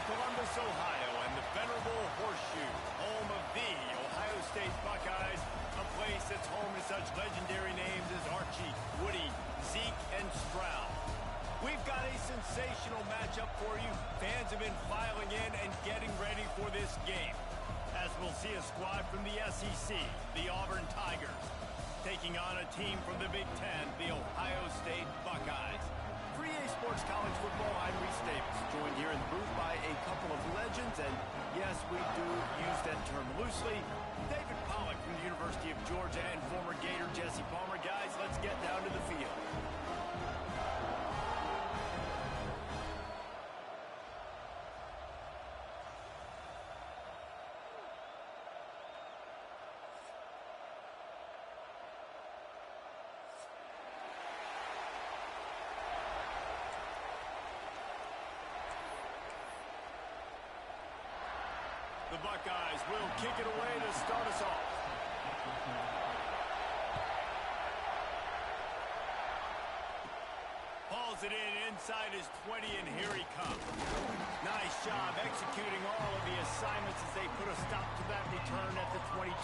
Columbus, Ohio, and the venerable Horseshoe, home of the Ohio State Buckeyes, a place that's home to such legendary names as Archie, Woody, Zeke, and Stroud. We've got a sensational matchup for you. Fans have been filing in and getting ready for this game, as we'll see a squad from the SEC, the Auburn Tigers, taking on a team from the Big Ten, the Ohio State Buckeyes. For EA Sports College Football, I'm Reese Davis, joined here in the booth by a couple of legends, and yes, we do use that term loosely. David Pollack from the University of Georgia and former Gator Jesse Palmer. Guys, let's get down to the field. The Buckeyes will kick it away to start us off. Hauls it in inside his 20, and here he comes. Nice job executing all of the assignments as they put a stop to that return at the 22.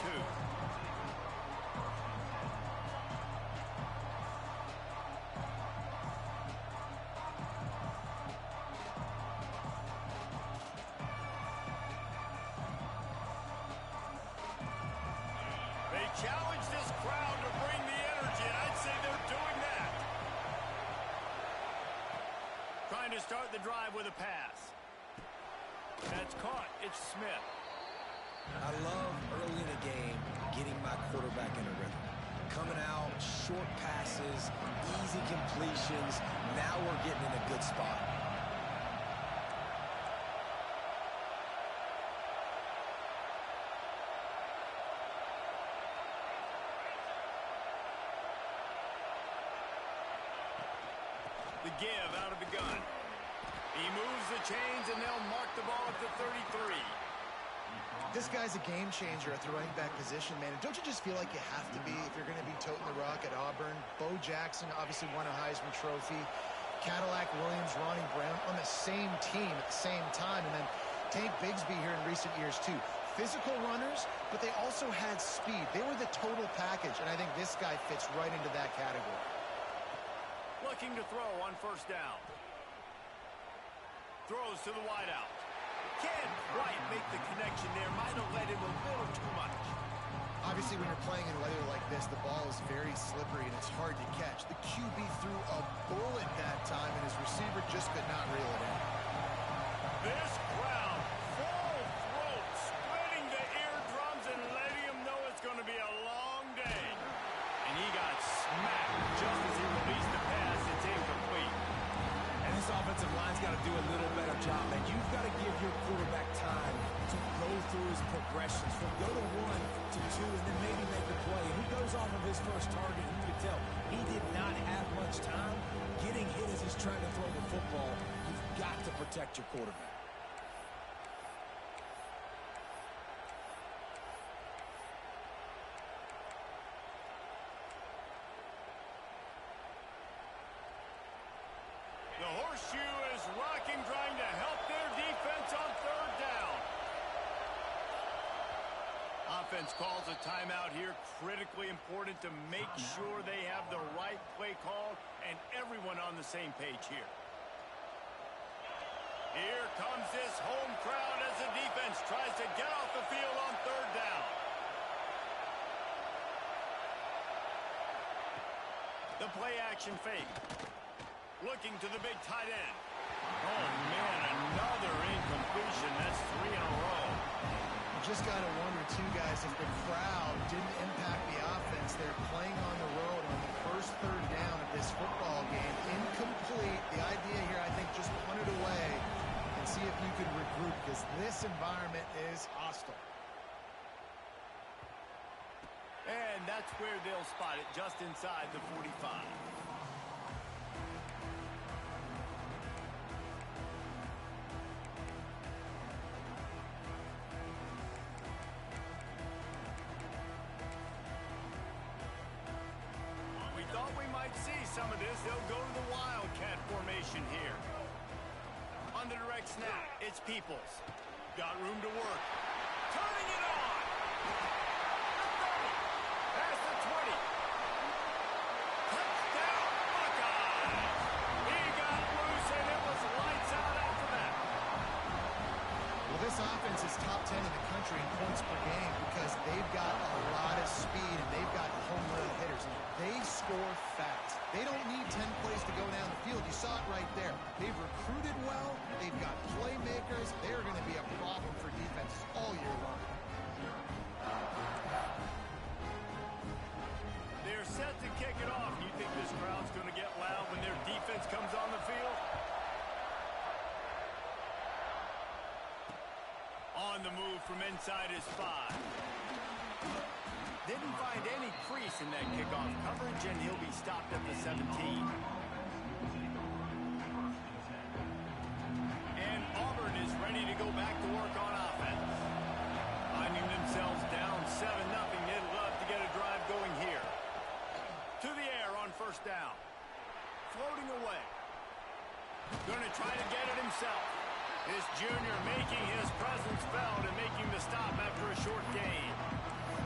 Challenge this crowd to bring the energy, and I'd say they're doing that. Trying to start the drive with a pass. That's caught. It's Smith. I love early in a game getting my quarterback in a rhythm. Coming out, short passes, easy completions. Now we're getting in a good spot. The give out of the gun. He moves the chains, and they'll mark the ball at the 33. This guy's a game changer at the running back position, man. And don't you just feel like you have to be if you're going to be toting the rock at Auburn? Bo Jackson obviously won a Heisman Trophy. Cadillac Williams, Ronnie Brown on the same team at the same time. And then Tank Bigsby here in recent years, too. Physical runners, but they also had speed. They were the total package, and I think this guy fits right into that category. Looking to throw on first down. Throws to the wideout. Can't quite make the connection there. Might have led him a little too much. Obviously, when you're playing in weather like this, the ball is very slippery and it's hard to catch. The QB threw a bullet that time, and his receiver just could not reel it in. This crowd, full throat, splitting the eardrums and letting him know it's going to be a long day. And he got smacked just as he released the pass. It's incomplete. And this offensive line's got to do a little better job, man. You've got to give your quarterback time to go through his progressions from go to 1 to 2 and then maybe make a play. And he goes off of his first target, and you can tell he did not have much time getting hit as he's trying to throw the football. You've got to protect your quarterback. The Horseshoe is rocking, trying to help their defense on third down. Offense calls a timeout here. Critically important to make sure they have the right play call and everyone on the same page here. Here comes this home crowd as the defense tries to get off the field on third down. The play action fake. Looking to the big tight end. Oh, man, another incompletion. That's 3 in a row. You just got to wonder, too, guys, if the crowd didn't impact the offense. They're playing on the road on the first third down of this football game. Incomplete. The idea here, I think, just punt it away and see if you can regroup, because this environment is hostile. And that's where they'll spot it, just inside the 45. Thought we might see some of this. They'll go to the Wildcat formation here. On On the direct snap. It's Peoples. Got room to work. Turning it on. Past the 20. Touchdown, Buckeyes. He got loose, and it was lights out after that. Well, this offense is top 10 in the country in points per game because they've got a lot of speed and they've got home run hitters. They score fast. They don't need 10 plays to go down the field. You saw it right there. They've recruited well. They've got playmakers. They're going to be a problem for defenses all year long. They're set to kick it off. You think this crowd's going to get loud when their defense comes on the field? On the move from inside his 5. Didn't find any crease in that kickoff coverage, and he'll be stopped at the 17. And Auburn is ready to go back to work on offense. Finding themselves down 7-0, they'd love to get a drive going here. To the air on first down. Floating away. Going to try to get it himself. This junior making his presence felt and making the stop after a short gain.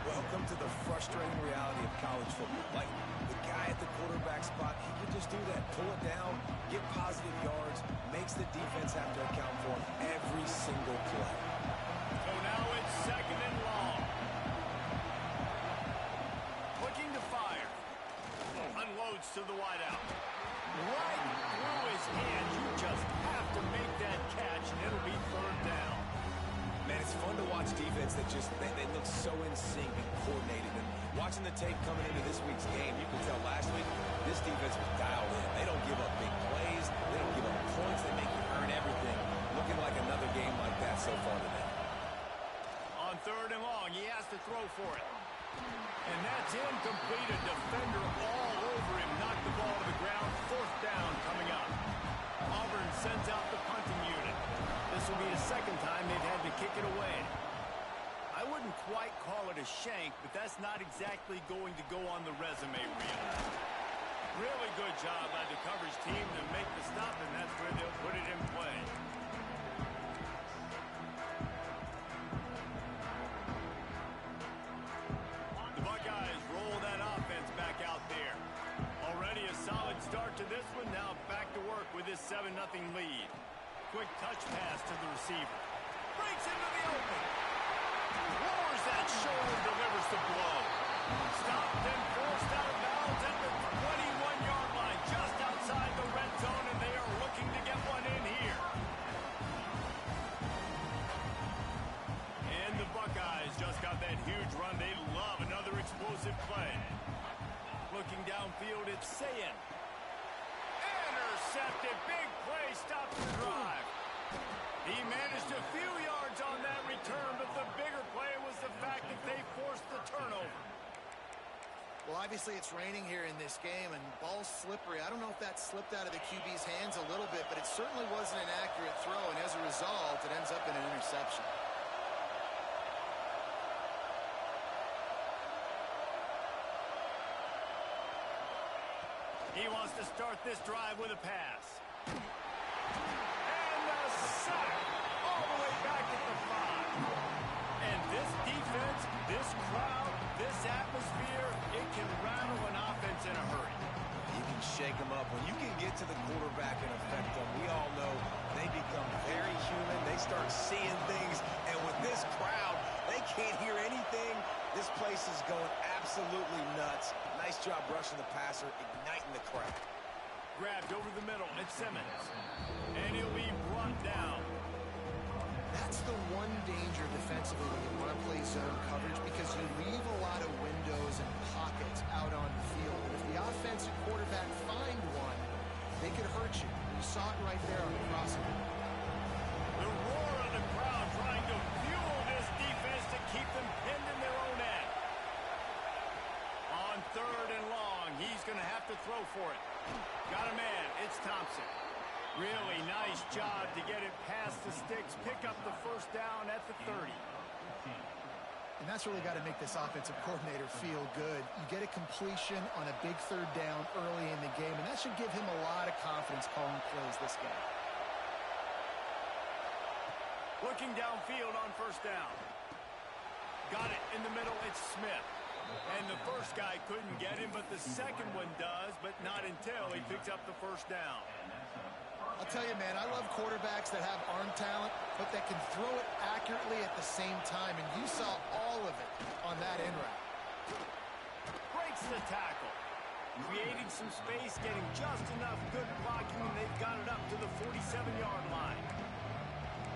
Welcome to the frustrating reality of college football. Like, the guy at the quarterback spot, he can just do that. Pull it down, get positive yards, makes the defense have to account for him every single play. So now it's 2nd and long. Looking to fire. Unloads to the wideout. Right through his hands. You just have to make that catch, and it'll be 3rd down. Man, it's fun to watch defense that just, they look so in sync and coordinated. And watching the tape coming into this week's game, you can tell last week, this defense was dialed in. They don't give up big plays. They don't give up points. They make you earn everything. Looking like another game like that so far today. On 3rd and long, he has to throw for it. And that's incomplete. A defender all over him. Knocked the ball to the ground. 4th down coming up. Auburn sends out the punting unit. This will be the 2nd time they've had to kick it away. I wouldn't quite call it a shank, but that's not exactly going to go on the resume reel. Really good job by the coverage team to make the stop, and that's where they'll put it in play. The Buckeyes roll that offense back out there. Already a solid start to this one. Now back to work with this 7-0 lead. Quick touch pass to the receiver. Breaks into the open. Roars that shoulder, delivers the blow. Stopped and forced out of bounds at the 21-yard line, just outside the red zone, and they are looking to get one in here. And the Buckeyes just got that huge run. They love another explosive play. Looking downfield, it's Ncaa. Intercepted. Big play. Stops the drive. He managed a few yards on that return, but the bigger play was the fact that they forced the turnover. Well, obviously it's raining here in this game, and ball's slippery. I don't know if that slipped out of the QB's hands a little bit, but it certainly wasn't an accurate throw, and as a result, it ends up in an interception. He wants to start this drive with a pass. And a sack all the way back at the 5. And this defense, this crowd, this atmosphere, it can rattle an offense in a hurry. You can shake them up. When you can get to the quarterback and affect them, we all know they become very human. They start seeing things. And with this crowd, they can't hear anything. This place is going absolutely nuts. Nice job rushing the passer, igniting the crowd. Grabbed over the middle, it's Simmons. And he'll be brought down. That's the one danger defensively when you want to play zone coverage, because you leave a lot of windows and pockets out on the field. And if the offensive quarterback find one, they could hurt you. You saw it right there on the crossing. The roar of the crowd trying to fuel this defense to keep them pinned in their own end. On 3rd and long, he's going to have to throw for it. Got a man, it's Thompson. Really nice job to get it past the sticks, pick up the 1st down at the 30. And that's really got to make this offensive coordinator feel good. You get a completion on a big 3rd down early in the game, and that should give him a lot of confidence calling plays this game. Looking downfield on first down. Got it in the middle. It's Smith. And the first guy couldn't get him, but the second one does, but not until he picks up the first down. I'll tell you, man, I love quarterbacks that have arm talent, but that can throw it accurately at the same time, and you saw all of it on that end route. Breaks the tackle. Creating some space, getting just enough good blocking, and they've got it up to the 47-yard line.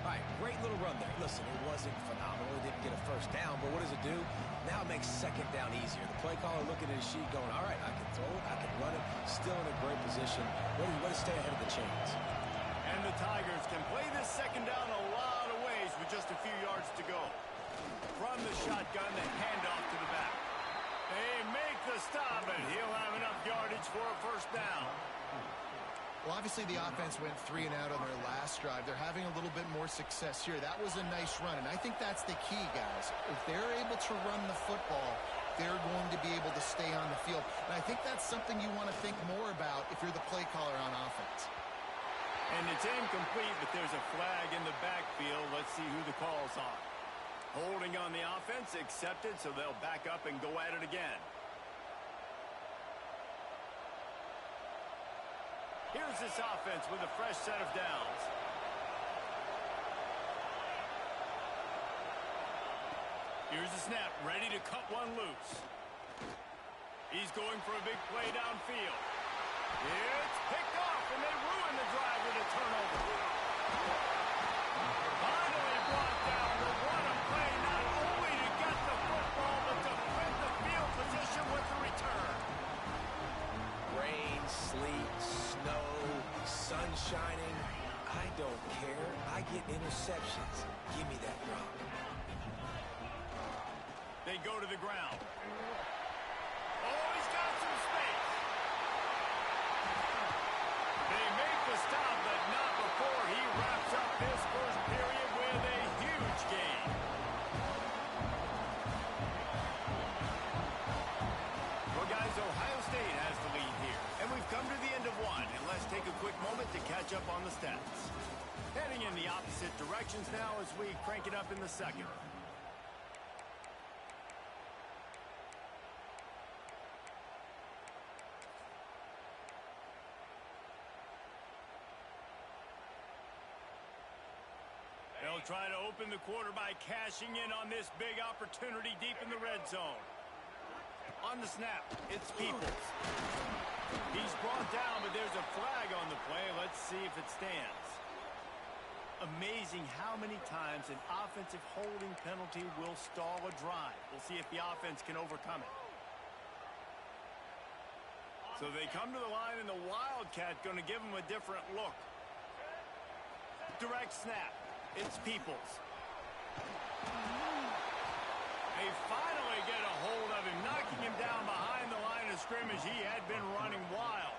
All right, great little run there. Listen, it wasn't phenomenal. It didn't get a first down, but what does it do? Now it makes second down easier. The play caller looking at his sheet going, all right, I can throw it, I can run it, still in a great position. Way to stay ahead of the chains. And the Tigers can play this second down a lot of ways with just a few yards to go. From the shotgun, the handoff to the back. They make the stop, and he'll have enough yardage for a first down. Well, obviously the offense went 3 and out on their last drive. They're having a little bit more success here. That was a nice run, and I think that's the key, guys. If they're able to run the football, they're going to be able to stay on the field. And I think that's something you want to think more about if you're the play caller on offense. And it's incomplete, but there's a flag in the backfield. Let's see who the call's on. Holding on the offense, accepted, so they'll back up and go at it again. Here's this offense with a fresh set of downs. Here's the snap, ready to cut one loose. He's going for a big play downfield. It's picked off, and they ruin the drive with a turnover. Finally brought down, but what a play, not only to get the football, but to win the field position with the return. Rain, sleet, snow, sun shining. I don't care. I get interceptions. Give me that rock. They go to the ground. Oh, he's got some space. They make the stop, but not before he wraps up this first period with a huge gain. Well, guys, Ohio State has the lead here, and we've come to the end of one, and let's take a quick moment to catch up on the stats. Heading in the opposite directions now as we crank it up in the second. They'll try to open the quarter by cashing in on this big opportunity deep in the red zone. On the snap, it's Peoples. He's brought down, but there's a flag on the play. Let's see if it stands. Amazing how many times an offensive holding penalty will stall a drive. We'll see if the offense can overcome it. So they come to the line, and the Wildcat going to give them a different look. Direct snap. It's Peoples. They finally get a hold of him, knocking him down behind the line of scrimmage. He had been running wild.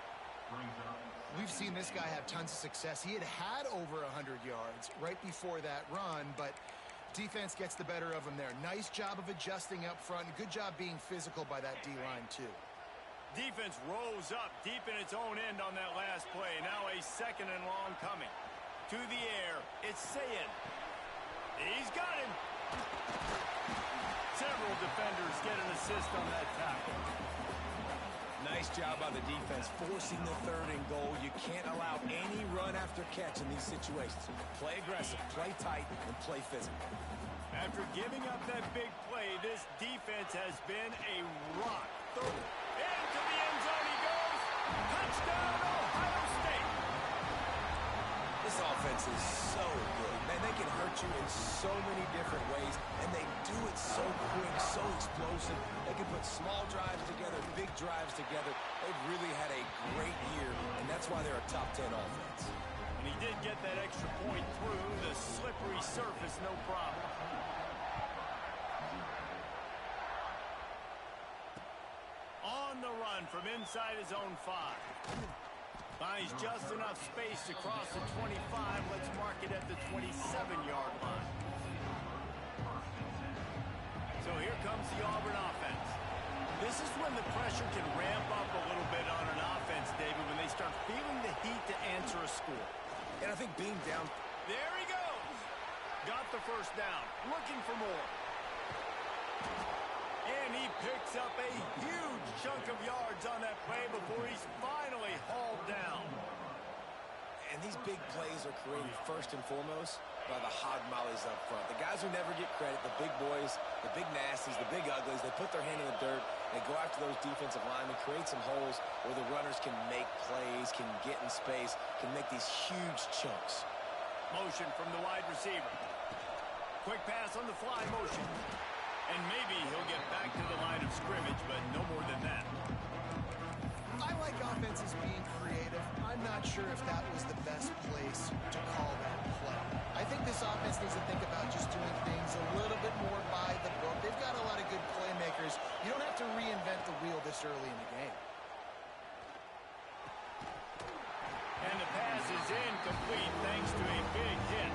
We've seen this guy have tons of success. He had over 100 yards right before that run, but defense gets the better of him there. Nice job of adjusting up front. Good job being physical by that D-line, too. Defense rose up deep in its own end on that last play. Now a second and long coming. To the air, it's Ncaa. He's got him. Several defenders get an assist on that tackle. Nice job by the defense, forcing the third and goal. You can't allow any run after catch in these situations. Play aggressive, play tight, and play physical. After giving up that big play, this defense has been a rock. Third. Into the end zone he goes. Touchdown, Ohio State. This offense is so good. Man, they can hurt you in so many different ways, and they do it so quick, so explosive. They can put small drives together, big drives together. They've really had a great year, and that's why they're a top 10 offense. And he did get that extra point through the slippery surface, no problem. On the run from inside his own 5. Finds just enough space to cross the 25. Let's mark it at the 27-yard line. So here comes the Auburn offense. This is when the pressure can ramp up a little bit on an offense, David, when they start feeling the heat to answer a score. And I think being down... There he goes. Got the first down. Looking for more. And he picks up a huge chunk of yards on that play before he's finally hauled down. And these big plays are created first and foremost by the hog mollies up front. The guys who never get credit, the big boys, the big nasties, the big uglies, they put their hand in the dirt, they go after those defensive linemen, create some holes where the runners can make plays, can get in space, can make these huge chunks. Motion from the wide receiver. Quick pass on the fly motion. And maybe he'll get back to the line of scrimmage, but no more than that. I like offenses being creative. I'm not sure if that was the best place to call that play. I think this offense needs to think about just doing things a little bit more by the book. They've got a lot of good playmakers. You don't have to reinvent the wheel this early in the game. And the pass is incomplete thanks to a big hit.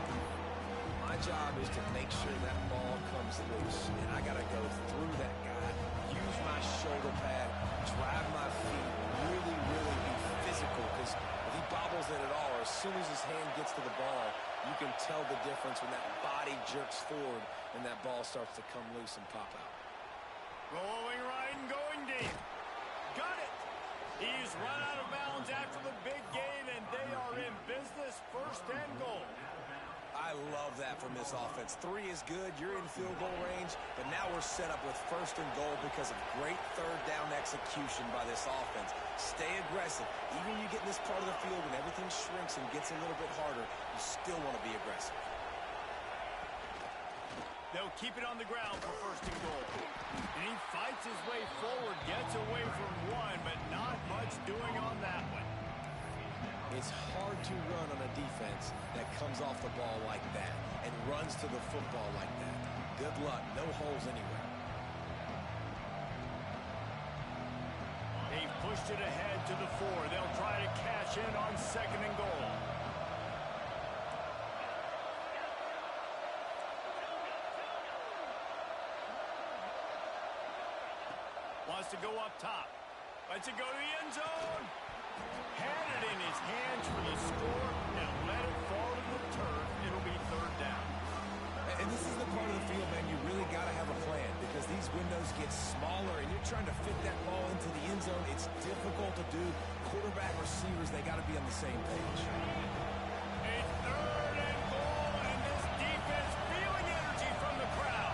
My job is to make sure that ball comes loose, and I got to go through that guy, use my shoulder pad, drive my feet, really be physical, because if he bobbles it at all, or as soon as his hand gets to the ball, you can tell the difference when that body jerks forward and that ball starts to come loose and pop out. Rolling right and going deep. Got it. He's run out of bounds after the big gain, and they are in business, first and goal. I love that from this offense. 3 is good. You're in field goal range, but now we're set up with first and goal because of great third down execution by this offense. Stay aggressive. Even when you get in this part of the field and everything shrinks and gets a little bit harder, you still want to be aggressive. They'll keep it on the ground for first and goal. And he fights his way forward, gets away from one, but not much doing on that one. It's hard to run on a defense that comes off the ball like that and runs to the football like that. Good luck. No holes anywhere. They've pushed it ahead to the 4. They'll try to cash in on second and goal. Wants to go up top. Lets it go to the end zone. Had it in his hands for the score and let it fall to the turf. It'll be third down. And this is the part of the field, man, you really got to have a plan because these windows get smaller and you're trying to fit that ball into the end zone. It's difficult to do. Quarterback, receivers, they got to be on the same page. A third and goal, and this defense feeling energy from the crowd.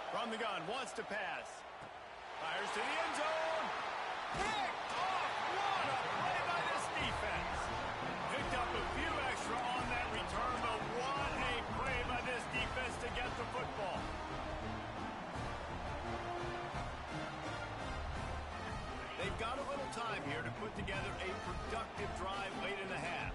From the gun, wants to pass. Fires to the end zone. Picked off. What a play by this defense. Picked up a few extra on that return, but what a play by this defense to get the football. They've got a little time here to put together a productive drive late in the half.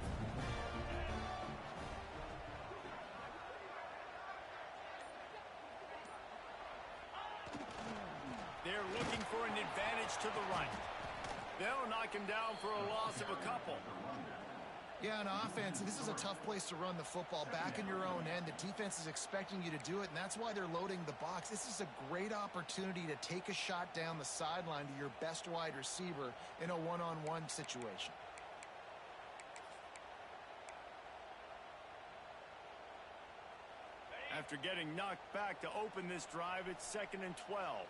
They're looking for an advantage to the right. They'll knock him down for a loss of a couple. Yeah, on offense, this is a tough place to run the football. Back in your own end, the defense is expecting you to do it, and that's why they're loading the box. This is a great opportunity to take a shot down the sideline to your best wide receiver in a one-on-one situation. After getting knocked back to open this drive, it's 2nd and 12.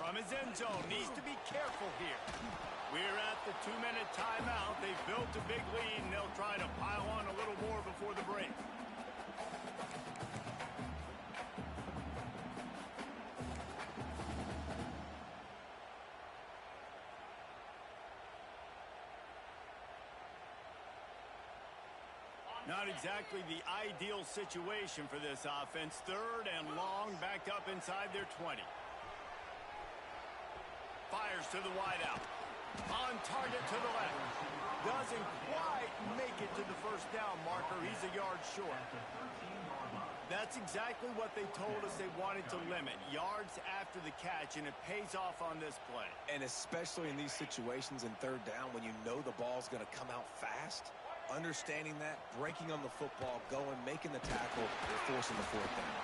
From his end zone, needs to be careful here. We're at the 2-minute timeout. They've built a big lead, and they'll try to pile on a little more before the break. Not exactly the ideal situation for this offense. 3rd and long, backed up inside their 20. Fires to the wideout. On target to the left. Doesn't quite make it to the first down marker. He's a yard short. That's exactly what they told us they wanted to limit. Yards after the catch, and it pays off on this play. And especially in these situations in third down when you know the ball's going to come out fast, understanding that, breaking on the football, going, making the tackle, and forcing the fourth down.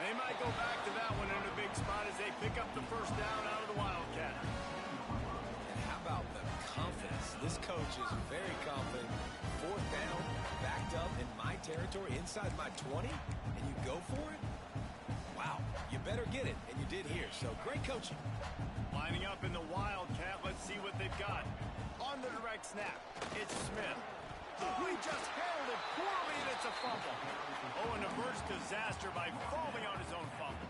They might go back to that one in a big spot as they pick up the first down out of the Wildcat. And how about the confidence? This coach is very confident. Fourth down, backed up in my territory, inside my 20, and you go for it? Wow, you better get it, and you did here, so great coaching. Lining up in the Wildcat, let's see what they've got. On the direct snap, it's Smith. Oh, he just handled it poorly, and it's a fumble. Oh, and a burst disaster by falling on his own fumble.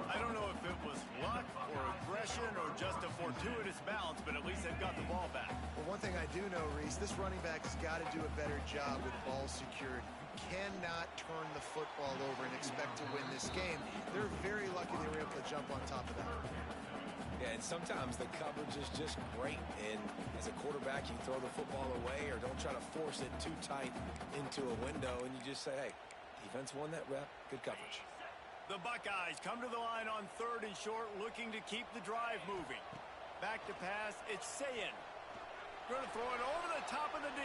I don't know if it was luck or aggression or just a fortuitous bounce, but at least they've got the ball back. Well, one thing I do know, Reese, this running back has got to do a better job with ball security. You cannot turn the football over and expect to win this game. They're very lucky they were able to jump on top of that. Yeah, and sometimes the coverage is just great. And as a quarterback, you throw the football away or don't try to force it too tight into a window, and you just say, hey, defense won that rep, good coverage. The Buckeyes come to the line on 3rd and short, looking to keep the drive moving. Back to pass, it's Ncaa. Going to throw it over the top of the D.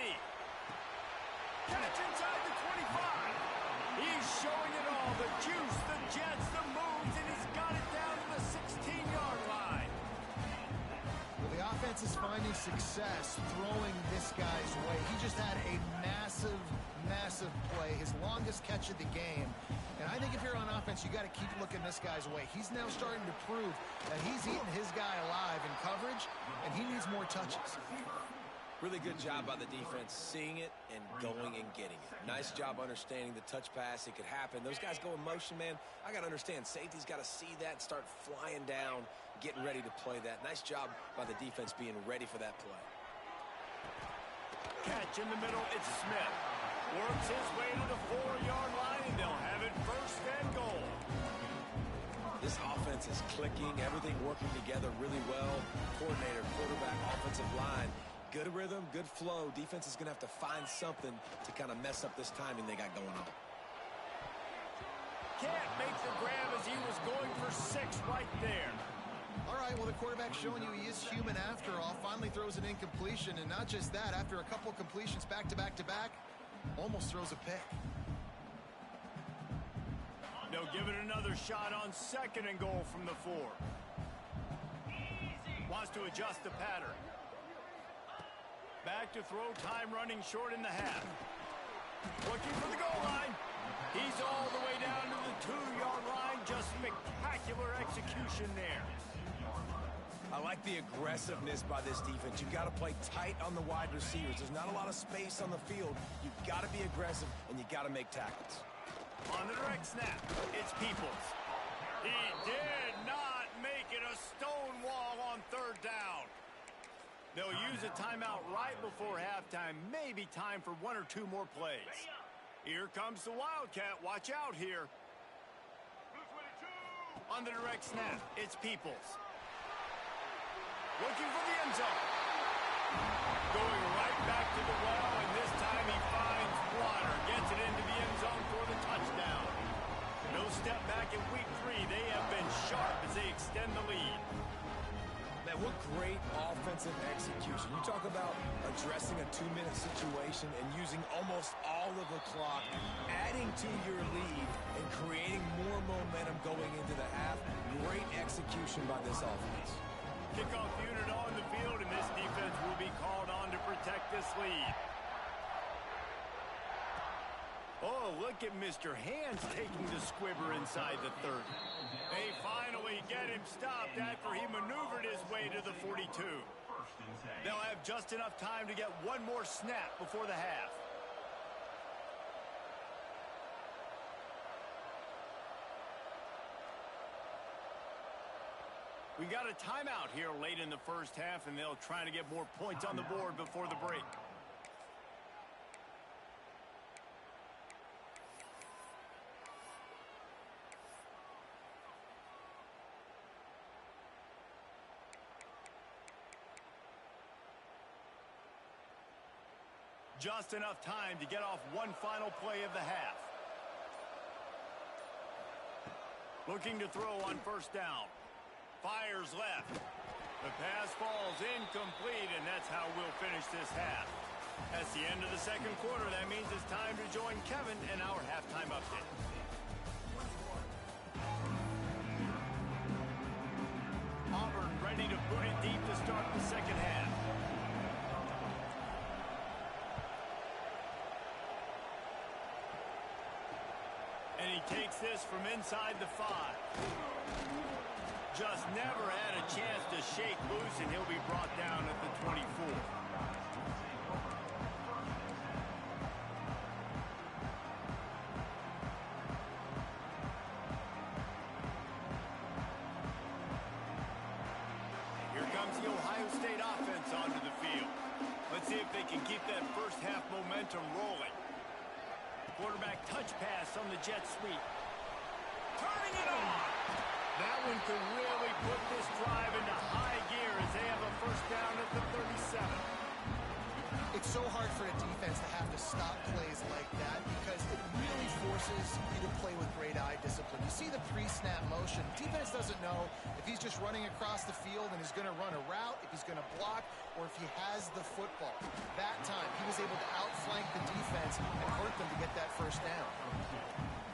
Catch inside the 25. He's showing it all, the juice, the jets, the moves, and he's got it down to the 16-yard line. Well, the offense is finding success throwing this guy's way. He just had a massive play, his longest catch of the game. And I think if you're on offense, you got to keep looking this guy's way. He's now starting to prove that he's eating his guy alive in coverage, and he needs more touches. Really good job by the defense seeing it and going and getting it. Nice job understanding the touch pass. It could happen. Those guys go in motion, man. I got to understand. Safety's got to see that, start flying down, getting ready to play that. Nice job by the defense being ready for that play. Catch in the middle, it's Smith. Works his way to the 4-yard line, and they'll have it 1st and goal. This offense is clicking, everything working together really well. Coordinator, quarterback, offensive line. Good rhythm, good flow. Defense is going to have to find something to kind of mess up this timing they got going on. Can't make the grab as he was going for 6 right there. All right, well, the quarterback's showing you he is human after all. Finally throws an incompletion, and not just that, after a couple completions back-to-back-to-back, almost throws a pick. They'll give it another shot on 2nd and goal from the 4. Wants to adjust the pattern. Back to throw, time running short in the half. Looking for the goal line. He's all the way down to the 2-yard line. Just spectacular execution there. I like the aggressiveness by this defense. You've got to play tight on the wide receivers. There's not a lot of space on the field. You've got to be aggressive, and you've got to make tackles. On the direct snap, it's Peoples. He did not make it a stone wall on 3rd down. They'll use a timeout right before halftime. Maybe time for 1 or 2 more plays. Here comes the Wildcat. Watch out here. On the direct snap, it's Peoples. Looking for the end zone. Going right back to the well, and this time he finds Water. Gets it into the end zone for the touchdown. No step back in week 3. They have been sharp as they extend the lead. Man, what great offensive execution. You talk about addressing a 2-minute situation and using almost all of the clock, adding to your lead, and creating more momentum going into the half. Great execution by this offense. Kickoff unit on the field, and this defense will be called on to protect this lead. Oh, look at Mr. Hands taking the squibber inside the 30. They finally get him stopped after he maneuvered his way to the 42. They'll have just enough time to get 1 more snap before the half. We got a timeout here late in the first half, and they'll try to get more points on the board before the break. Just enough time to get off 1 final play of the half. Looking to throw on first down. Fires left. The pass falls incomplete, and that's how we'll finish this half. That's the end of the second quarter. That means it's time to join Kevin in our halftime update. Auburn ready to boot it deep to start the second half. And he takes this from inside the 5. Just never had a chance to shake loose, and he'll be brought down at the 24. Here comes the Ohio State offense onto the field. Let's see if they can keep that first half momentum rolling. Quarterback touch pass on the jet sweep. Turning it on! That one could really put this drive into high gear as they have a first down at the 37. It's so hard for a defense to have to stop plays like that because it really forces you to play with great eye discipline. You see the pre-snap motion. Defense doesn't know if he's just running across the field and is going to run a route, if he's going to block, or if he has the football. That time, he was able to outflank the defense and hurt them to get that first down.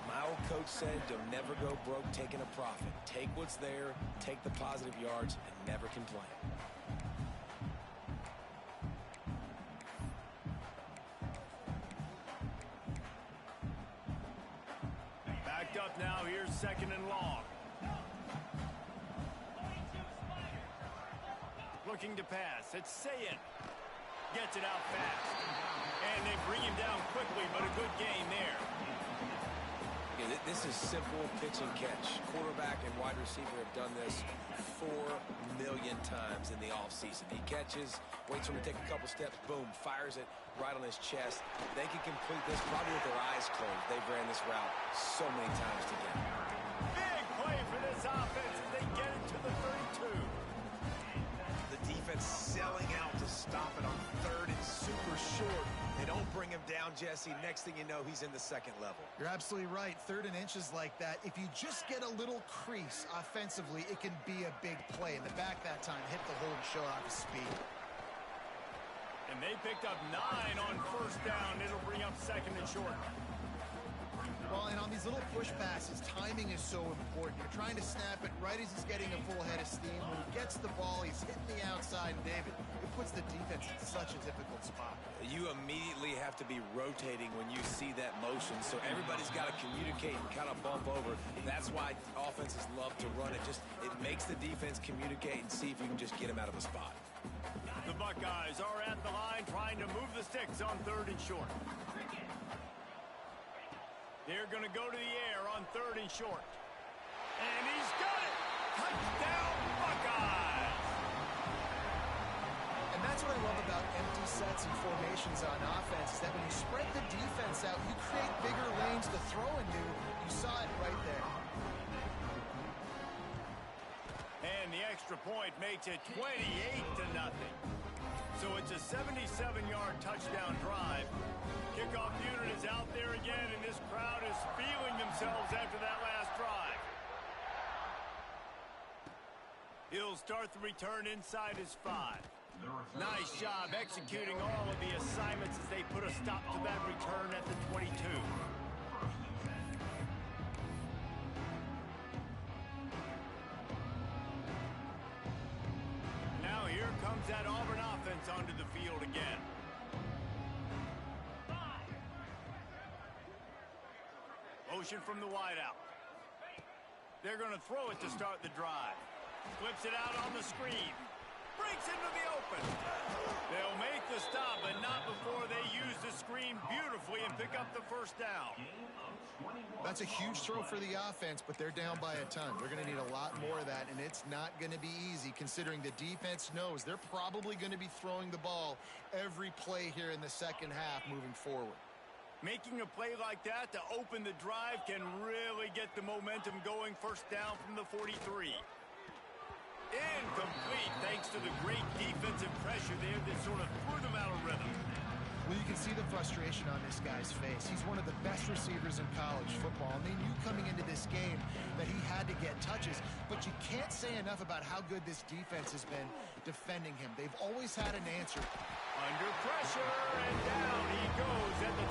My old coach said, don't never go broke taking a profit. Take what's there, take the positive yards, and never complain. Backed up now, here's second and long. Looking to pass, it's Ncaa. Gets it out fast. And they bring him down quickly, but a good gain there. Yeah, this is simple pitch and catch. Quarterback and wide receiver have done this 4 million times in the offseason. He catches, waits for him to take a couple steps, boom, fires it right on his chest. They can complete this probably with their eyes closed. They've ran this route so many times together. Big play for this offense as they get it to the 32. The defense selling out to stop it on third and super short. They don't bring him down, Jesse. Next thing you know, he's in the second level. You're absolutely right. Third and inches like that, if you just get a little crease offensively, it can be a big play. In the back that time, hit the hole and show off his speed. And they picked up 9 on first down. It'll bring up second and short. Well, and on these little push passes, timing is so important. You're trying to snap it right as he's getting a full head of steam. When he gets the ball, he's hitting the outside. And David, it puts the defense in such a difficult spot. You immediately have to be rotating when you see that motion, so everybody's got to communicate and kind of bump over. That's why offenses love to run it. It makes the defense communicate and see if you can just get him out of a spot. The Buckeyes are at the line trying to move the sticks on third and short. They're going to go to the air on third and short. And he's got it! Touchdown, Buckeyes! And that's what I love about empty sets and formations on offense, is that when you spread the defense out, you create bigger lanes to throw into. You saw it right there. And the extra point makes it 28-0. So it's a 77-yard touchdown drive. Kickoff unit is out there again, and this crowd is feeling themselves after that last drive. He'll start the return inside his 5. Nice job executing all of the assignments as they put a stop to that return at the 22. Now here comes that Auburn offense onto the field again. Motion from the wideout. They're going to throw it to start the drive. Flips it out on the screen. Breaks into the open. They'll make the stop, but not before they use the screen beautifully and pick up the first down. That's a huge throw for the offense, but they're down by a ton. They're going to need a lot more of that, and it's not going to be easy considering the defense knows they're probably going to be throwing the ball every play here in the second half moving forward. Making a play like that to open the drive can really get the momentum going. First down from the 43. Incomplete thanks to the great defensive pressure there that sort of threw them out of rhythm. Well, you can see the frustration on this guy's face. He's one of the best receivers in college football, and they knew coming into this game that he had to get touches, but you can't say enough about how good this defense has been defending him. They've always had an answer. Under pressure, and down he goes at the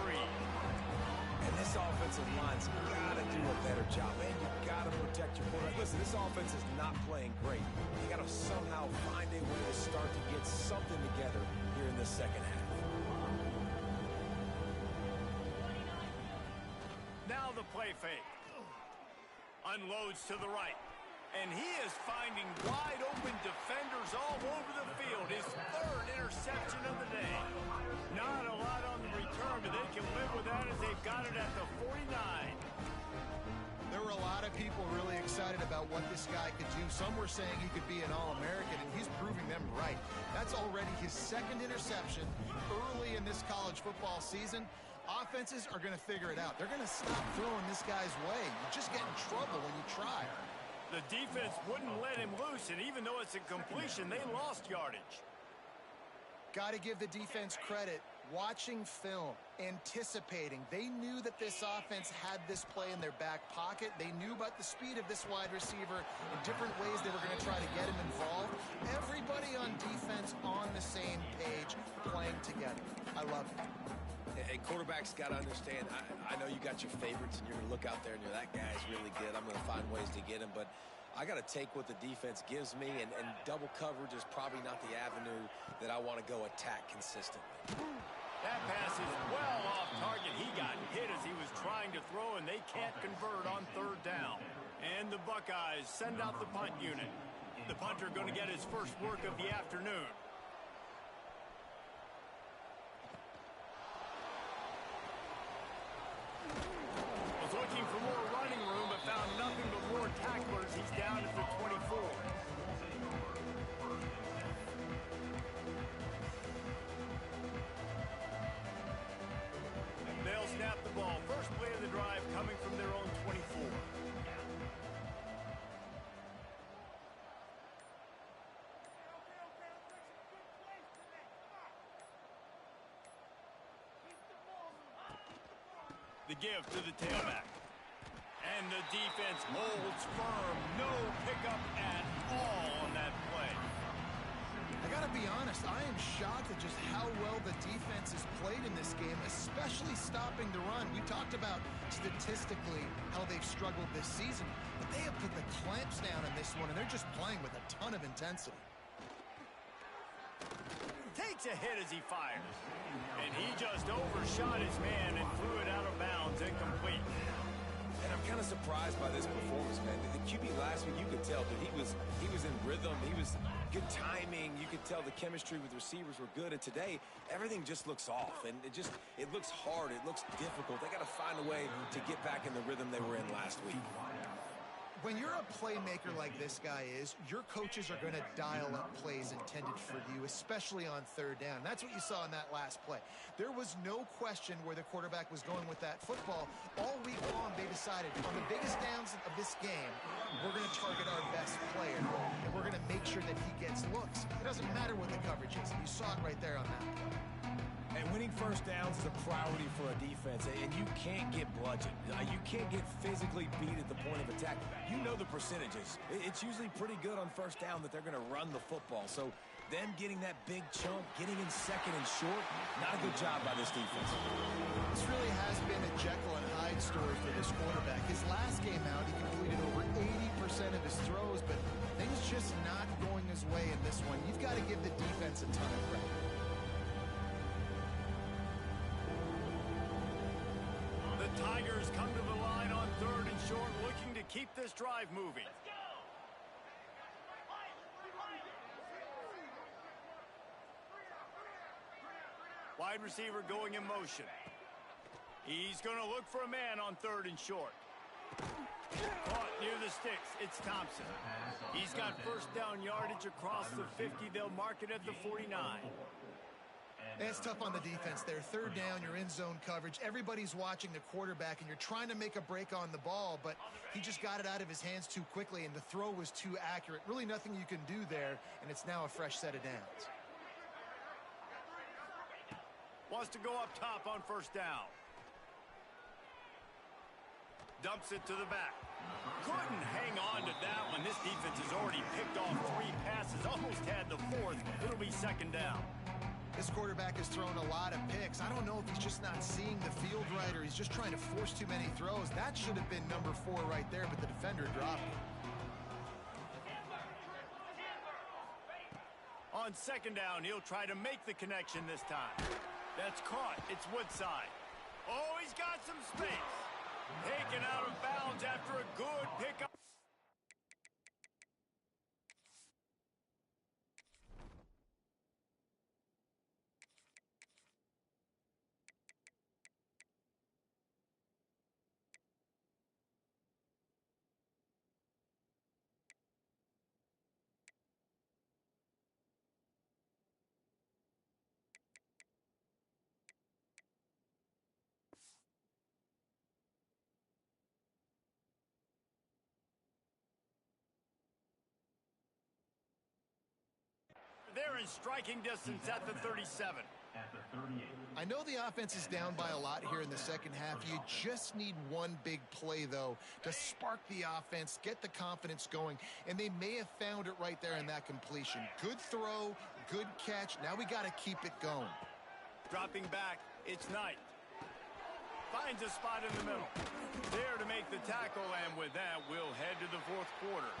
33. And this offensive line's got to do a better job, and you got to protect your quarterback. Listen, this offense is not playing great. You got to somehow find a way to start to get something together here in the second half. Now the play fake. Unloads to the right. And he is finding wide-open defenders all over the field. His third interception of the day. Not a lot on the return, but they can live with that as they've got it at the 49. There were a lot of people really excited about what this guy could do. Some were saying he could be an All-American, and he's proving them right. That's already his second interception early in this college football season. Offenses are going to figure it out. They're going to stop throwing this guy's way. You just get in trouble when you try. The defense wouldn't let him loose, and even though it's a completion, they lost yardage. Got to give the defense credit. Watching film, anticipating. They knew that this offense had this play in their back pocket. They knew about the speed of this wide receiver in different ways they were going to try to get him involved. Everybody on defense on the same page, playing together. I love it. Hey, quarterbacks got to understand, I know you got your favorites, and you're going to look out there and you're, that guy's really good. I'm going to find ways to get him, but I got to take what the defense gives me, and double coverage is probably not the avenue that I want to go attack consistently. That pass is well off target. He got hit as he was trying to throw, and they can't convert on third down. And the Buckeyes send out the punt unit. The punter going to get his first work of the afternoon. Was looking for more running room, but found nothing but more tacklers. He's down at the 24. They'll snap the ball. First play of the drive coming from their own 24. The give to the tailback. And the defense holds firm. No pickup at all on that play. I got to be honest, I am shocked at just how well the defense has played in this game, especially stopping the run. We talked about statistically how they've struggled this season, but they have put the clamps down in this one, and they're just playing with a ton of intensity. Takes a hit as he fires. And he just overshot his man and threw it out of bounds, incomplete. And I'm kind of surprised by this performance, man. The QB last week, you could tell that he was in rhythm. He was good timing. You could tell the chemistry with receivers were good. And today, everything just looks off. And it looks hard. It looks difficult. They got to find a way to get back in the rhythm they were in last week. When you're a playmaker like this guy is, your coaches are going to dial up plays intended for you, especially on third down. That's what you saw in that last play. There was no question where the quarterback was going with that football. All week long, they decided on the biggest downs of this game, we're going to target our best player, and we're going to make sure that he gets looks. It doesn't matter what the coverage is. You saw it right there on that play. And winning first downs is a priority for a defense, and you can't get bludgeoned. You can't get physically beat at the point of attack. You know the percentages. It's usually pretty good on first down that they're going to run the football. So them getting that big chunk, getting in second and short, not a good job by this defense. This really has been a Jekyll and Hyde story for this quarterback. His last game out, he completed over 80% of his throws, but things just not going his way in this one. You've got to give the defense a ton of credit. The Tigers come to the line on third and short, looking to keep this drive moving. Wide receiver going in motion. He's going to look for a man on third and short. Caught near the sticks. It's Thompson. He's got first down yardage across the 50. They'll mark it at the 49. It's tough on the defense there. Third down, you're in zone coverage. Everybody's watching the quarterback, and you're trying to make a break on the ball, but he just got it out of his hands too quickly, and the throw was too accurate. Really nothing you can do there, and it's now a fresh set of downs. Wants to go up top on first down. Dumps it to the back. Couldn't hang on to that one. This defense has already picked off 3 passes, almost had the 4th. It'll be second down. This quarterback has thrown a lot of picks. I don't know if he's just not seeing the field right or he's just trying to force too many throws. That should have been number 4 right there, but the defender dropped it. On second down, he'll try to make the connection this time. That's caught. It's Woodside. Oh, he's got some space. Taken out of bounds after a good pickup. They're in striking distance at the 37. I know the offense is down by a lot here in the second half. You just need one big play, though, to spark the offense, get the confidence going, and they may have found it right there in that completion. Good throw, good catch. Now we got to keep it going. Dropping back, it's Knight. Finds a spot in the middle. There to make the tackle, and with that, we'll head to the 4th quarter.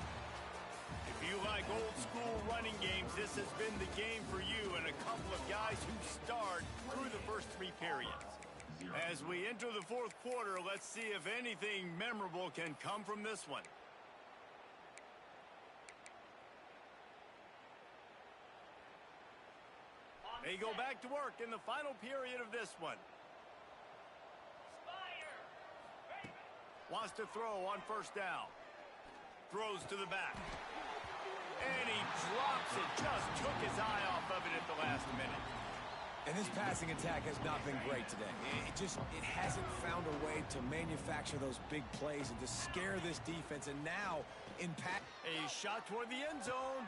If you like old-school running games, this has been the game for you and a couple of guys who starred through the first 3 periods. As we enter the 4th quarter, let's see if anything memorable can come from this one. They go back to work in the final period of this one. Wants to throw on first down. Throws to the back. And he drops it. Just took his eye off of it at the last minute. And this passing attack has not been great today. It hasn't found a way to manufacture those big plays and to scare this defense. And now, a shot toward the end zone.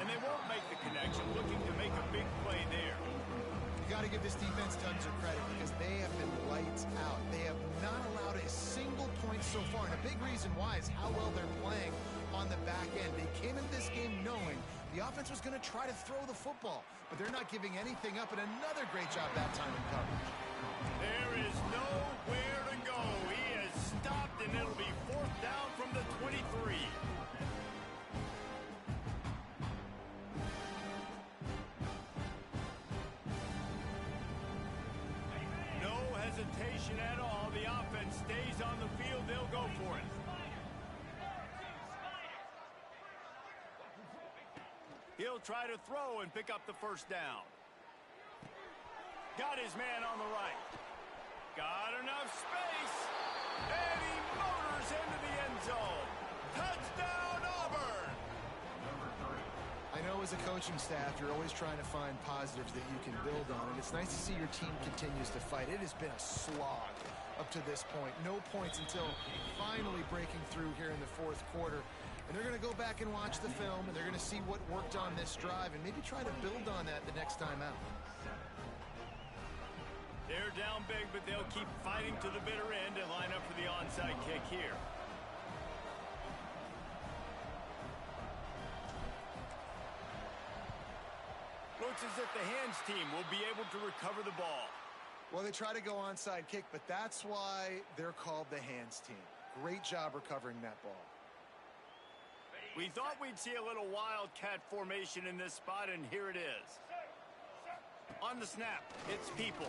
And they won't make the connection, looking to make a big play there. You got to give this defense tons of credit because they have been lights out. They have not allowed a single point so far. And a big reason why is how well they're playing on the back end. They came into this game knowing the offense was going to try to throw the football, but they're not giving anything up, and another great job that time in coverage. There is nowhere to go. He has stopped, and it'll be 4th down from the 23. No hesitation at all. The offense stays on the field. They'll go for it. He'll try to throw and pick up the first down. Got his man on the right. Got enough space. And he motors into the end zone. Touchdown, Auburn! I know as a coaching staff, you're always trying to find positives that you can build on, and it's nice to see your team continues to fight. It has been a slog up to this point. No points until finally breaking through here in the 4th quarter. And they're going to go back and watch the film, and they're going to see what worked on this drive and maybe try to build on that the next time out. They're down big, but they'll keep fighting to the bitter end and line up for the onside kick here. Looks as if the hands team will be able to recover the ball. Well, they try to go onside kick, but that's why they're called the hands team. Great job recovering that ball. We thought we'd see a little wildcat formation in this spot, and here it is. On the snap, it's Peoples.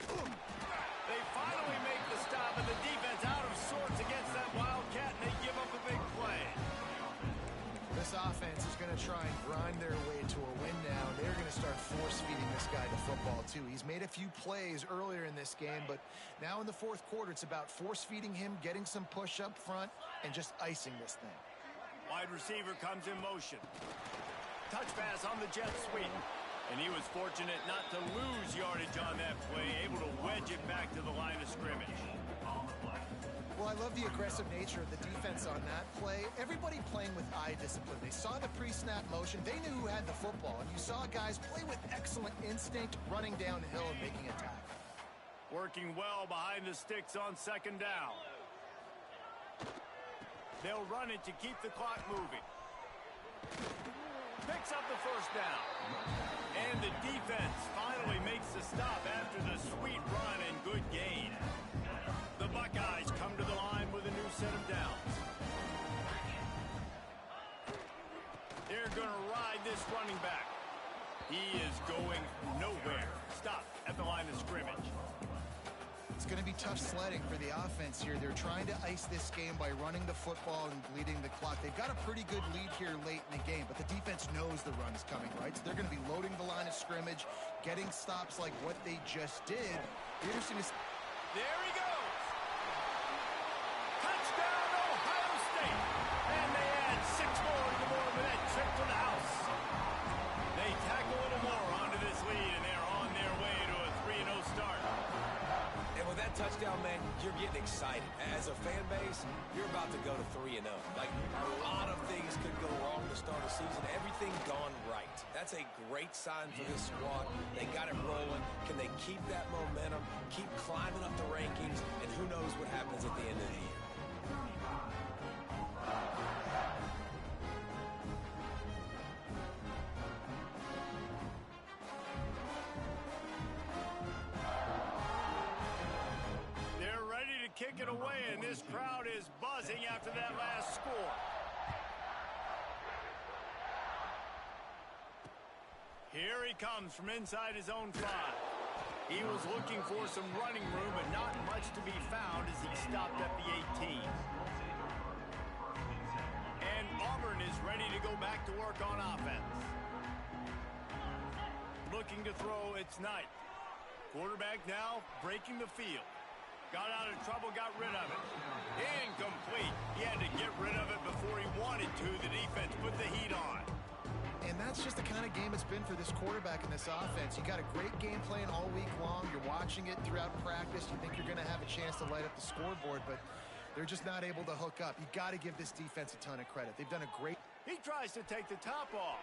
They finally make the stop, and the defense out of sorts against that wildcat, and they give up a big play. This offense is going to try and grind their way to a win now. They're going to start force-feeding this guy the football, too. He's made a few plays earlier in this game, but now in the 4th quarter, it's about force-feeding him, getting some push up front, and just icing this thing. Wide receiver comes in motion. Touch pass on the jet sweep. And he was fortunate not to lose yardage on that play, able to wedge it back to the line of scrimmage. Well, I love the aggressive nature of the defense on that play. Everybody playing with eye discipline. They saw the pre-snap motion. They knew who had the football. And you saw guys play with excellent instinct, running downhill and making a tackle. Working well behind the sticks on second down. They'll run it to keep the clock moving. Picks up the first down. And the defense finally makes the stop after the sweet run and good gain. The Buckeyes come to the line with a new set of downs. They're going to ride this running back. He is going nowhere. Stop at the line of scrimmage. It's going to be tough sledding for the offense here. They're trying to ice this game by running the football and bleeding the clock. They've got a pretty good lead here late in the game, but the defense knows the run's coming, right? So they're going to be loading the line of scrimmage, getting stops like what they just did. Interesting to see. There he goes. Touchdown, Ohio State. And they add 6 more to the board with that trip to the house. They tack a little more onto this lead, and they're on their way to a 3-0 start. And with that touchdown, man, you're getting excited. As a fan base, you're about to go to 3-0. Like, a lot of things could go wrong to start a season. Everything gone right. That's a great sign for this squad. They got it rolling. Can they keep that momentum, keep climbing up the rankings, and who knows what happens at the end of the year. Kick it away, and this crowd is buzzing after that last score. Here he comes from inside his own 5. He was looking for some running room, but not much to be found as he stopped at the 18. And Auburn is ready to go back to work on offense. Looking to throw, it's Knight. Quarterback now breaking the field. Got out of trouble, got rid of it. Incomplete. He had to get rid of it before he wanted to. The defense put the heat on. And that's just the kind of game it's been for this quarterback and this offense. You got a great game plan all week long. You're watching it throughout practice. You think you're going to have a chance to light up the scoreboard, but they're just not able to hook up. You got to give this defense a ton of credit. They've done a great... He tries to take the top off.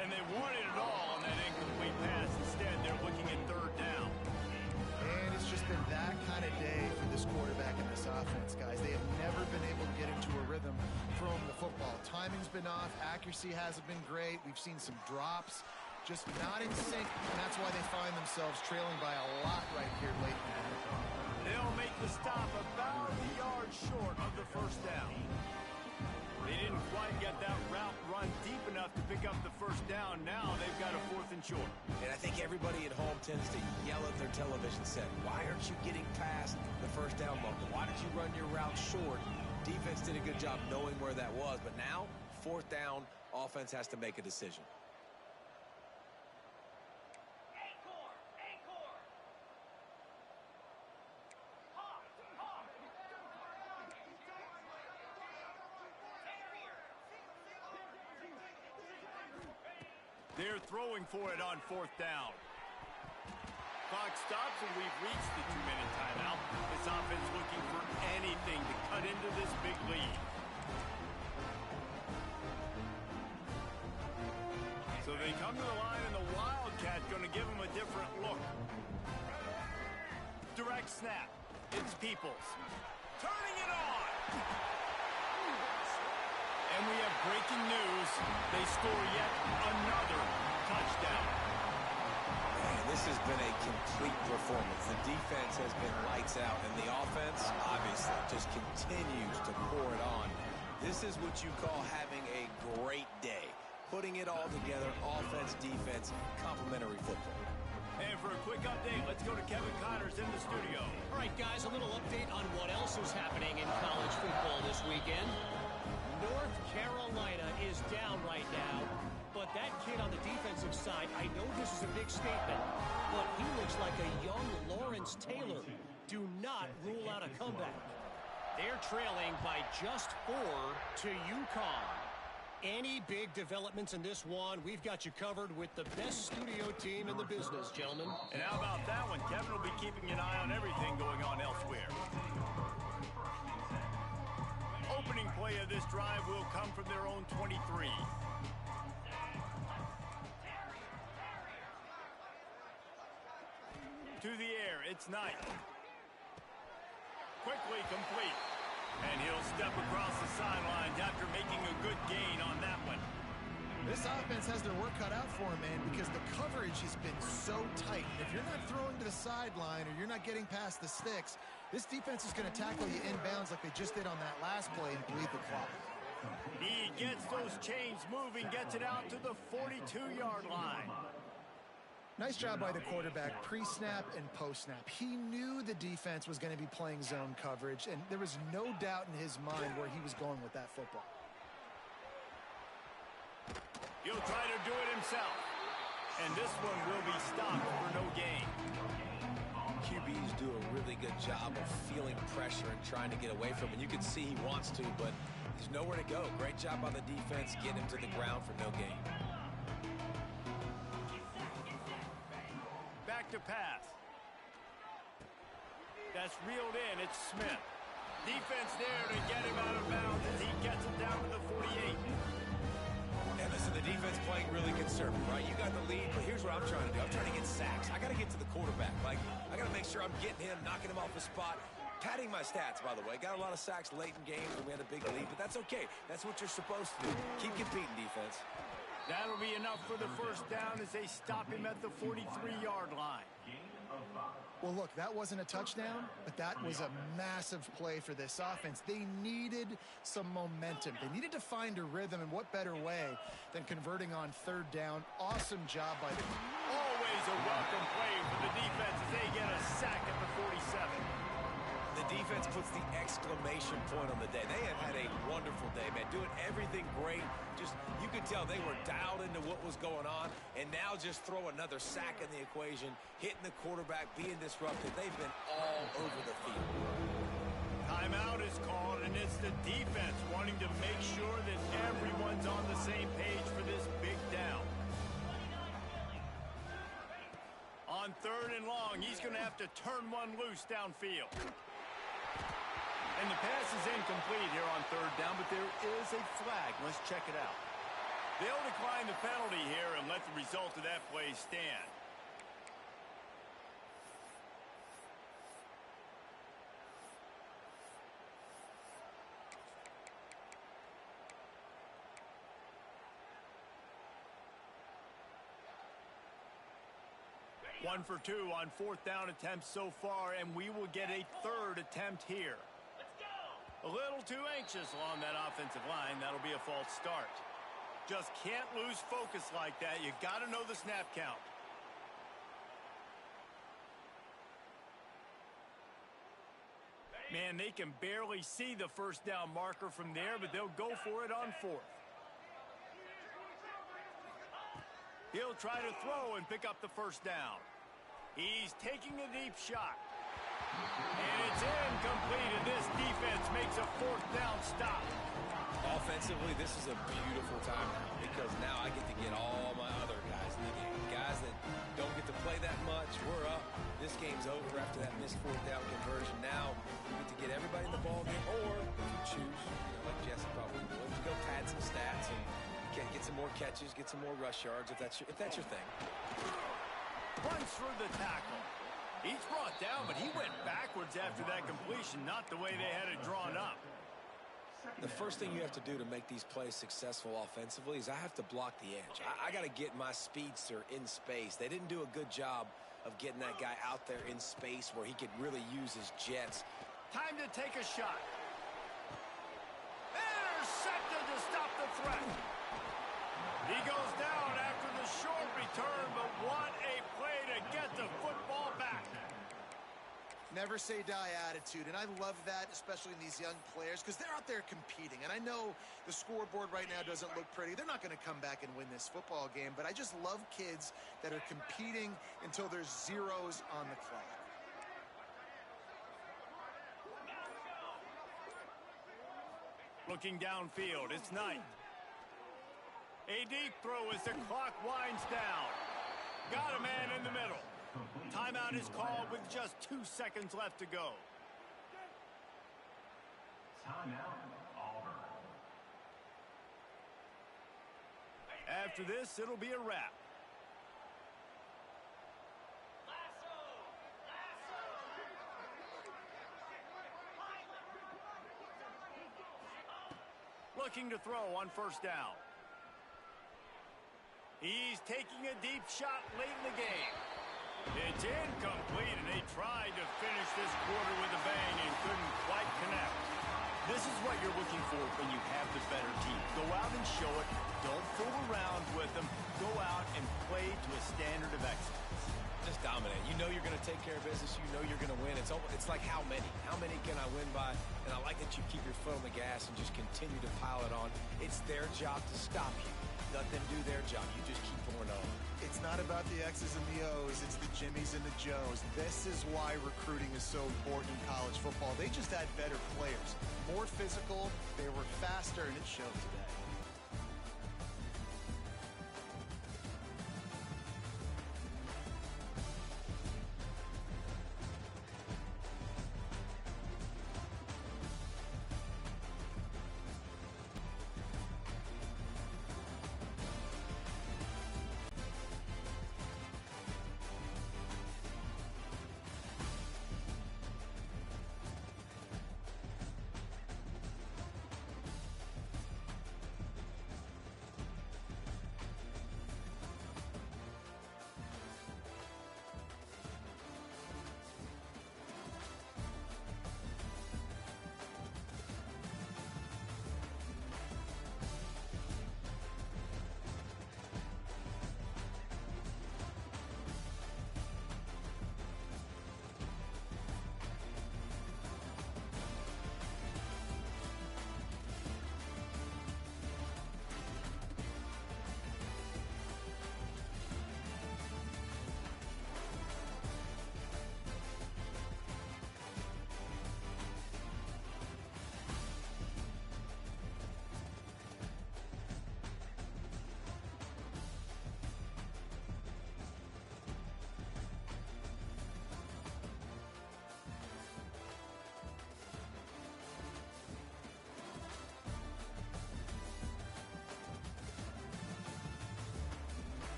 And they wanted it all on that incomplete pass. Instead, they're looking at third down. And it's just been that kind of day for this quarterback and this offense, guys. They have never been able to get into a rhythm throwing the football. Timing's been off. Accuracy hasn't been great. We've seen some drops. Just not in sync, and that's why they find themselves trailing by a lot right here late in the game. They'll make the stop about a yard short of the first down. They didn't quite get that route run deep enough to pick up the first down. Now they've got a 4th and short. And I think everybody at home tends to yell at their television set. Why aren't you getting past the first down marker? Why did you run your route short? Defense did a good job knowing where that was. But now, 4th down, offense has to make a decision. They're throwing for it on 4th down. Clock stops, and we've reached the 2-minute timeout. This offense looking for anything to cut into this big lead. So they come to the line, and the Wildcat going to give them a different look. Direct snap. It's Peoples. Turning it on. And we have breaking news. They score yet another touchdown. Man, this has been a complete performance. The defense has been lights out, and the offense, obviously, just continues to pour it on. This is what you call having a great day. Putting it all together, offense, defense, complementary football. And for a quick update, let's go to Kevin Connors in the studio. All right, guys, a little update on what else is happening in college football this weekend. North Carolina is down right now, but that kid on the defensive side, I know this is a big statement, but he looks like a young Lawrence Taylor. Do not rule out a comeback. They're trailing by just 4 to UConn. Any big developments in this one, we've got you covered with the best studio team in the business, gentlemen. And how about that one? Kevin will be keeping an eye on everything going on elsewhere. Opening play of this drive will come from their own 23. To the air, it's Knight. Quickly complete. And he'll step across the sidelines after making a good gain on that one. This offense has their work cut out for him, man, because the coverage has been so tight. And if you're not throwing to the sideline or you're not getting past the sticks, this defense is going to tackle you inbounds like they just did on that last play and bleed the clock. He gets those chains moving, gets it out to the 42-yard line. Nice job by the quarterback, pre-snap and post-snap. He knew the defense was going to be playing zone coverage, and there was no doubt in his mind where he was going with that football. He'll try to do it himself. And this one will be stopped for no gain. QBs do a really good job of feeling pressure and trying to get away from it. You can see he wants to, but there's nowhere to go. Great job by the defense, getting him to the ground for no gain. Back to pass. That's reeled in. It's Smith. Defense there to get him out of bounds as he gets it down to the 48. And listen, the defense playing really conservative, right? You got the lead, but here's what I'm trying to do. I'm trying to get sacks. I got to get to the quarterback. Like, I got to make sure I'm getting him, knocking him off the spot. Padding my stats, by the way. Got a lot of sacks late in games when we had a big lead, but that's okay. That's what you're supposed to do. Keep competing, defense. That'll be enough for the first down as they stop him at the 43-yard line. Well, look, that wasn't a touchdown, but that was a massive play for this offense. They needed some momentum. They needed to find a rhythm, and what better way than converting on third down. Awesome job by the... Always a welcome play for the defense as they get a sack at the 47. The defense puts the exclamation point on the day. They have had a wonderful day, man. Doing everything great. Just, you could tell they were dialed into what was going on. And now just throw another sack in the equation, hitting the quarterback, being disruptive. They've been all over the field. Timeout is called, and it's the defense wanting to make sure that everyone's on the same page for this big down. On third and long, he's going to have to turn one loose downfield. And the pass is incomplete here on third down, but there is a flag. Let's check it out. They'll decline the penalty here and let the result of that play stand. One for two on fourth down attempts so far, and we will get a third attempt here. A little too anxious along that offensive line. That'll be a false start. Just can't lose focus like that. You got to know the snap count. Man, they can barely see the first down marker from there, but they'll go for it on fourth. He'll try to throw and pick up the first down. He's taking a deep shot. And it's incomplete, and this defense makes a fourth down stop. Offensively, this is a beautiful time because now I get to get all my other guys in the game. Guys that don't get to play that much, we're up. This game's over after that missed fourth down conversion. Now we get to get everybody in the ball game, or if you choose, like Jesse probably would, to go pad some stats and get some more catches, get some more rush yards if that's your thing. Runs through the tackle. He's brought down, but he went backwards after that completion, not the way they had it drawn up. The first thing you have to do to make these plays successful offensively is I have to block the edge. I got to get my speedster in space. They didn't do a good job of getting that guy out there in space where he could really use his jets. Time to take a shot. Intercepted to stop the threat. He goes down after the short return, but what a play to get the football back. Never say die attitude, and I love that, especially in these young players, because they're out there competing. And I know the scoreboard right now doesn't look pretty. They're not going to come back and win this football game, but I just love kids that are competing until there's zeros on the clock. Looking downfield, it's Knight. A deep throw as the clock winds down. Got a man in the middle. Timeout is called with just 2 seconds left to go. Timeout, Auburn. After this, it'll be a wrap. Looking to throw on first down. He's taking a deep shot late in the game. It's incomplete, and they tried to finish this quarter with a bang and couldn't quite connect. This is what you're looking for when you have the better team. Go out and show it. Don't fool around with them. Go out and play to a standard of excellence. Just dominate. You know you're going to take care of business. You know you're going to win. It's like how many? How many can I win by? And I like that you keep your foot on the gas and just continue to pile it on. It's their job to stop you. Let them do their job. You just keep pouring on. It's not about the X's and the O's. It's the Jimmies and the Joes. This is why recruiting is so important in college football. They just had better players, more physical. They were faster, and it showed today.